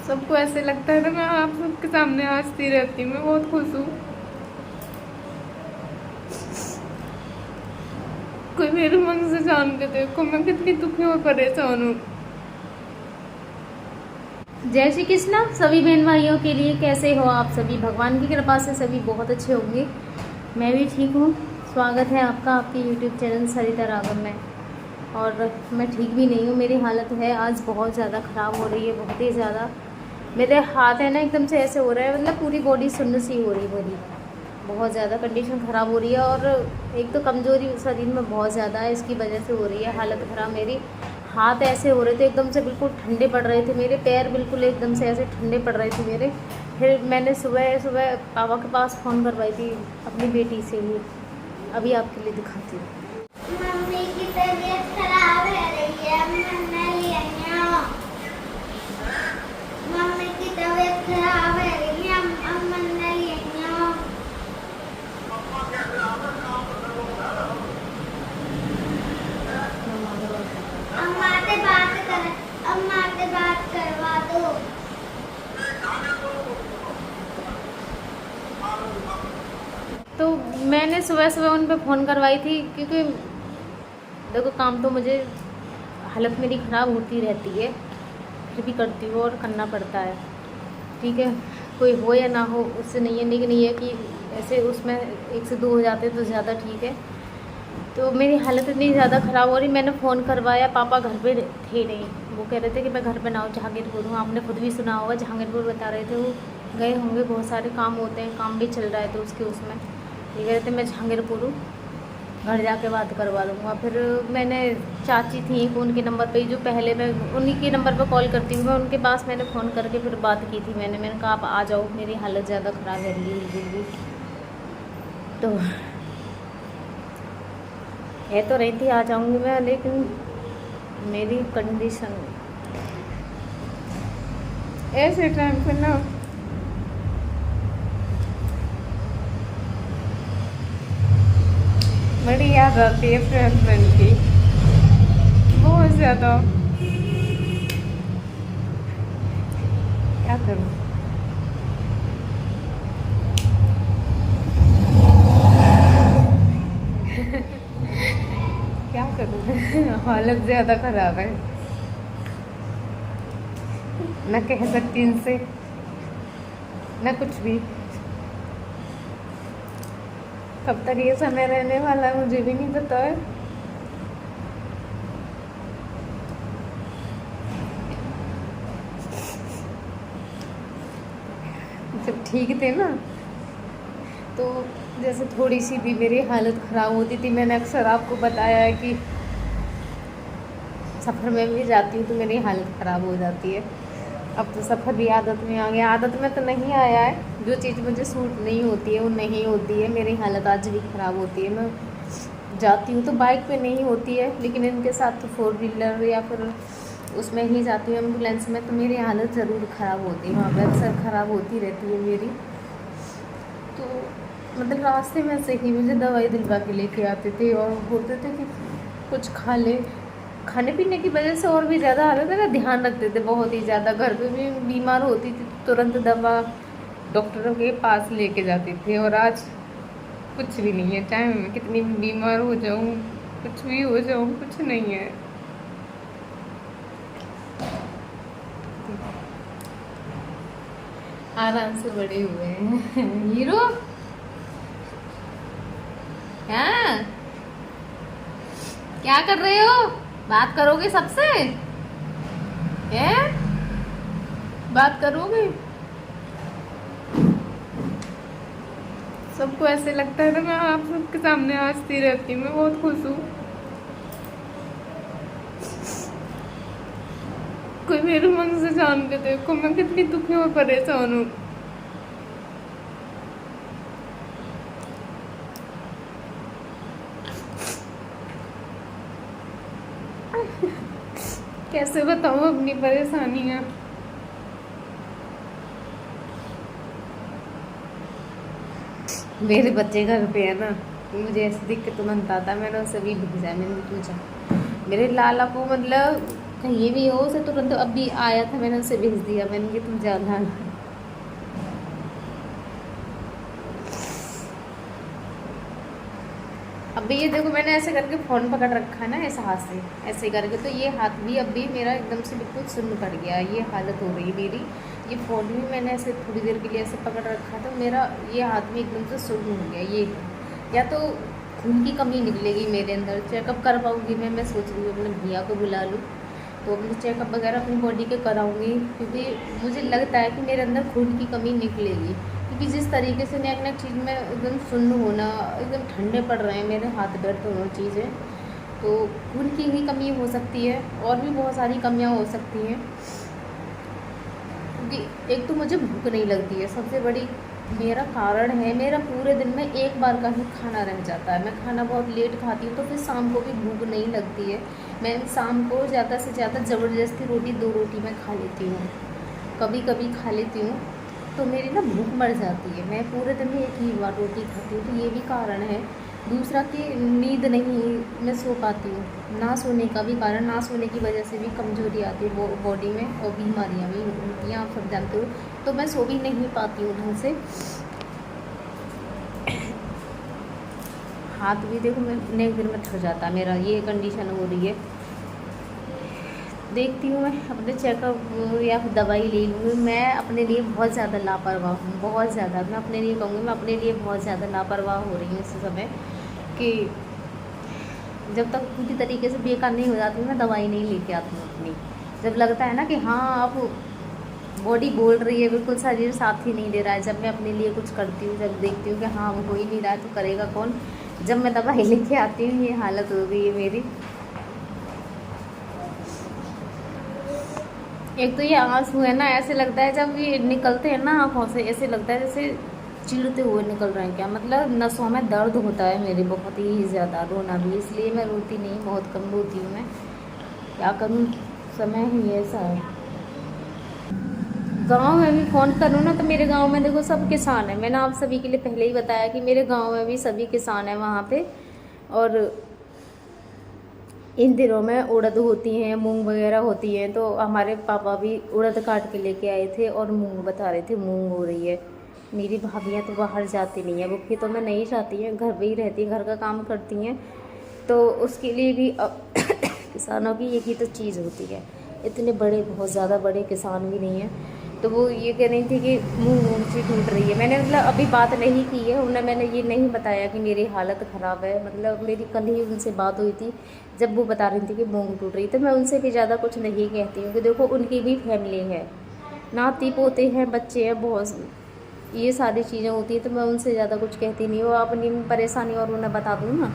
सबको ऐसे लगता है ना मैं आप सबके सामने हंसती रहती हूँ, मैं बहुत खुश हूँ। कोई मेरे मन से जान के देखो मैं कितनी दुखी और परेशान हूँ। जय श्री कृष्णा सभी बहन भाइयों के लिए। कैसे हो आप सभी? भगवान की कृपा से सभी बहुत अच्छे होंगे। मैं भी ठीक हूँ। स्वागत है आपका आपके YouTube चैनल सरिता रागम में। और मैं ठीक भी नहीं हूँ, मेरी हालत है आज बहुत ज़्यादा ख़राब हो रही है, बहुत ही ज़्यादा। मेरे हाथ है ना एकदम से ऐसे हो रहा है, मतलब पूरी बॉडी सुन्न सी हो रही है मेरी। बहुत ज़्यादा कंडीशन ख़राब हो रही है और एक तो कमज़ोरी शरीर में बहुत ज़्यादा है, इसकी वजह से हो रही है हालत ख़राब मेरी। हाथ ऐसे हो रहे थे एकदम से, बिल्कुल ठंडे पड़ रहे थे मेरे पैर, बिल्कुल एकदम से ऐसे ठंडे पड़ रहे थे मेरे। फिर मैंने सुबह सुबह पापा के पास फ़ोन करवाई थी अपनी बेटी से ही। अभी आपके लिए दिखाती हूँ। मम्मी की तबीयत खराब है रही है, मैं ले आई हूँ। मम्मी की तबीयत खराब है रही है, अम्मा ले आई हूँ। अम्मा से बात करवा दो। तो मैंने सुबह सुबह उन पर फ़ोन करवाई थी, क्योंकि देखो काम तो मुझे, हालत मेरी ख़राब होती रहती है, फिर भी करती हूँ और करना पड़ता है। ठीक है, कोई हो या ना हो उससे नहीं है, लेकिन ये है कि ऐसे उसमें 1 से 2 हो जाते तो ज़्यादा ठीक है। तो मेरी हालत इतनी ज़्यादा ख़राब हो रही, मैंने फ़ोन करवाया, पापा घर पे थे नहीं। वो कह रहे थे कि मैं घर पे ना हूँ, जहांगीरपुर हूँ। आपने खुद भी सुना होगा, जहांगीरपुर बता रहे थे वो गए होंगे, बहुत सारे काम होते हैं, काम भी चल रहा है तो उसके उसमें ये कह रहे थे मैं जहांगीरपुर हूँ, घर जाके बात करवा लूँगा। फिर मैंने चाची थी उनके नंबर पे, जो पहले मैं उन्हीं के नंबर पे कॉल करती हूँ, मैं उनके पास मैंने फ़ोन करके फिर बात की थी। मैंने कहा आप आ जाओ, मेरी हालत ज़्यादा ख़राब है रही। तो है तो रही थी आ जाऊँगी मैं, लेकिन मेरी कंडीशन ऐसे टाइम पे ना बड़ी याद आती है फ्रेंड की, बहुत ज़्यादा। क्या करूँ? क्या करूँ? हालत ज़्यादा ख़राब है, न कह सकती इनसे न कुछ भी। कब तक ये समय रहने वाला है मुझे भी नहीं पता है। जब ठीक थे ना, तो जैसे थोड़ी सी भी मेरी हालत ख़राब होती थी, मैंने अक्सर आपको बताया है कि सफ़र में भी जाती हूँ तो मेरी हालत ख़राब हो जाती है। अब तो सफ़र भी आदत में आ गया। आदत में तो नहीं आया है, जो चीज़ मुझे सूट नहीं होती है वो नहीं होती है। मेरी हालत आज भी ख़राब होती है। मैं जाती हूँ तो बाइक पे नहीं होती है, लेकिन इनके साथ तो 4 व्हीलर या फिर उसमें ही जाती हूँ, एम्बुलेंस में, तो मेरी हालत ज़रूर ख़राब होती है, वहाँ पर अक्सर ख़राब होती रहती है मेरी। तो मतलब रास्ते में से ही मुझे दवाई दिलवा के लेके आते थे और बोलते थे कि कुछ खा ले। खाने पीने की वजह से और भी ज़्यादा हालत है ना, ध्यान रखते थे बहुत ही ज़्यादा। घर पे भी बीमार होती थी तो तुरंत दवा डॉक्टरों के पास लेके जाती थी। और आज कुछ भी नहीं है, चाहे मैं कितनी भी बीमार हो जाऊँ, कुछ भी हो जाऊँ, कुछ नहीं है। आराम से बड़े हुए हैं। हीरो हाँ, क्या कर रहे हो? बात करोगे सबसे? हैं? बात करोगे? सबको ऐसे लगता है ना मैं आप सबके सामने हंसती रहती हूँ, मैं बहुत खुश हूँ। कोई मेरे मन से जान के देखो मैं कितनी दुखी और परेशान हूँ। कैसे बताऊँ अपनी परेशानियाँ। मेरे बच्चे घर पे है ना, मुझे ऐसी दिक्कत तुरंत आता, मैंने उसे भी भेजा। मैंने पूछा मेरे लाला को, मतलब कहीं भी हो उसे तुरंत, अभी आया था मैंने उसे भेज दिया, मैंने कि तुम जाना। अभी ये देखो मैंने ऐसे करके फ़ोन पकड़ रखा है ना, ऐसे हाथ से ऐसे करके, तो ये हाथ भी अभी मेरा एकदम से बिल्कुल सुन्न पड़ गया, ये हालत हो रही है मेरी। ये फ़ोन भी मैंने ऐसे थोड़ी देर के लिए ऐसे पकड़ रखा था, मेरा ये हाथ भी एकदम से सुन्न हो गया। ये है या तो खून की कमी निकलेगी मेरे अंदर, चेकअप कर पाऊँगी मैं सोच रही हूँ अपने भैया को बुला लूँ तो अपने चेकअप वगैरह अपनी बॉडी के कराऊँगी, क्योंकि मुझे लगता है कि मेरे अंदर खून की कमी निकलेगी। क्योंकि जिस तरीके से नेक नेक चीज़ में एकदम सुन्न होना, एकदम ठंडे पड़ रहे हैं मेरे हाथ पैर दोनों चीज़ें, तो खून की ही कमी हो सकती है, और भी बहुत सारी कमियां हो सकती हैं। क्योंकि एक तो मुझे भूख नहीं लगती है, सबसे बड़ी मेरा कारण है, मेरा पूरे दिन में एक बार का ही खाना रह जाता है। मैं खाना बहुत लेट खाती हूँ तो फिर शाम को भी भूख नहीं लगती है। मैं शाम को ज़्यादा से ज़्यादा ज़बरदस्ती रोटी 2 रोटी मैं खा लेती हूँ, कभी कभी खा लेती हूँ, तो मेरी ना भूख मर जाती है। मैं पूरे दिन में एक ही बार रोटी खाती हूँ, तो ये भी कारण है। दूसरा कि नींद नहीं मैं सो पाती हूँ, ना सोने का भी कारण, ना सोने की वजह से भी कमजोरी आती है बॉडी में, और बीमारियाँ भी होती हैं, आप सब जानते हो। तो मैं सो भी नहीं पाती हूँ ढंग से। हाथ भी देखो मैं नेक दिन में थक जाता है मेरा, ये कंडीशन हो रही है। देखती हूँ मैं अपने चेकअप या फिर दवाई ले लूँगी। मैं अपने लिए बहुत ज़्यादा लापरवाह हूँ, बहुत ज़्यादा। मैं अपने लिए कहूँगी मैं अपने लिए बहुत ज़्यादा लापरवाह हो रही हूँ इस समय, कि जब तक पूरी तरीके से बेकार नहीं हो जाती हूँ मैं दवाई नहीं लेके आती हूँ अपनी। जब लगता है ना कि हाँ अब बॉडी बोल रही है, बिल्कुल शरीर साथ ही नहीं दे रहा है, जब मैं अपने लिए कुछ करती हूँ, जब देखती हूँ कि हाँ वो हो ही नहीं रहा है तो करेगा कौन, जब मैं दवाई लेके आती हूँ ये हालत हो गई है मेरी। एक तो ये आंसू है ना, ऐसे लगता है जब ये निकलते हैं ना आँखों से, ऐसे लगता है जैसे चीरते हुए निकल रहे हैं क्या, मतलब नसों में दर्द होता है मेरे बहुत ही ज़्यादा। रोना भी, इसलिए मैं रोती नहीं, बहुत कम रोती हूँ मैं, क्या करूँ, समय ही ऐसा है। गांव में भी फ़ोन करूँ ना तो मेरे गांव में देखो सब किसान है, मैंने आप सभी के लिए पहले ही बताया कि मेरे गांव में भी सभी किसान है वहाँ पे। और इन दिनों में उड़द होती हैं, मूंग वगैरह होती हैं, तो हमारे पापा भी उड़द काट के लेके आए थे और मूंग बता रहे थे मूंग हो रही है। मेरी भाभियाँ तो बाहर जाती नहीं है, वो खेतों में नहीं जाती हैं, घर पे ही रहती हैं, घर का काम करती हैं, तो उसके लिए भी किसानों की यही तो चीज़ होती है। इतने बड़े, बहुत ज़्यादा बड़े किसान भी नहीं हैं। तो वो ये कह रही थी कि मूंग ऊँची टूट रही है। मैंने मतलब अभी बात नहीं की है उन्हें, मैंने ये नहीं बताया कि मेरी हालत ख़राब है, मतलब मेरी कल ही उनसे बात हुई थी जब वो बता रही थी कि मूंग टूट रही। तो मैं उनसे भी ज़्यादा कुछ नहीं कहती हूँ कि देखो उनकी भी फैमिली है, नाती पोते हैं, बच्चे हैं, बहुत ये सारी चीज़ें होती हैं, तो मैं उनसे ज़्यादा कुछ कहती नहीं हूँ। अपनी परेशानी और उन्हें बता दूँ ना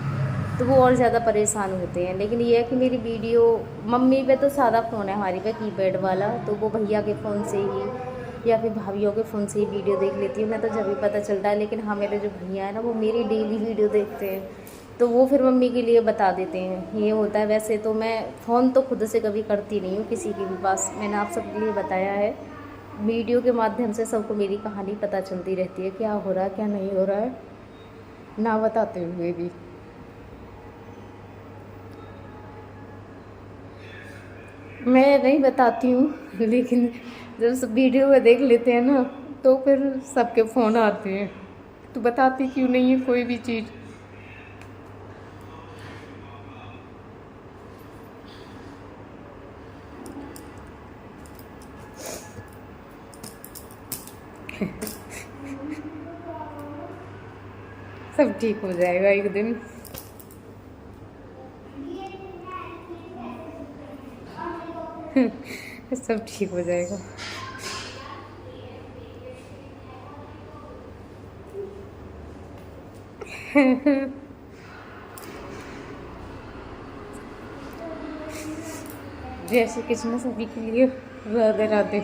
तो वो और ज़्यादा परेशान होते हैं। लेकिन ये है कि मेरी वीडियो, मम्मी पे तो सादा फ़ोन है हमारी पे, कीपैड वाला, तो वो भैया के फ़ोन से ही या फिर भाभीियों के फ़ोन से ही वीडियो देख लेती हूँ मैं, तो जब भी पता चलता है। लेकिन हाँ मेरे जो भैया है ना वो मेरी डेली वीडियो देखते हैं, तो वो फिर मम्मी के लिए बता देते हैं, ये होता है। वैसे तो मैं फ़ोन तो खुद से कभी करती नहीं हूँ किसी के भी पास, मैंने आप सबके लिए बताया है। वीडियो के माध्यम से सबको मेरी कहानी पता चलती रहती है, क्या हो रहा है क्या नहीं हो रहा है, ना बताते हुए भी। मैं नहीं बताती हूँ लेकिन जब सब वीडियो में देख लेते हैं ना तो फिर सबके फ़ोन आते हैं, तो बताती क्यों नहीं है कोई भी चीज़। सब ठीक हो जाएगा एक दिन। सब ठीक हो जाएगा। जय श्री कृष्ण सभी के लिए, राधे राधे।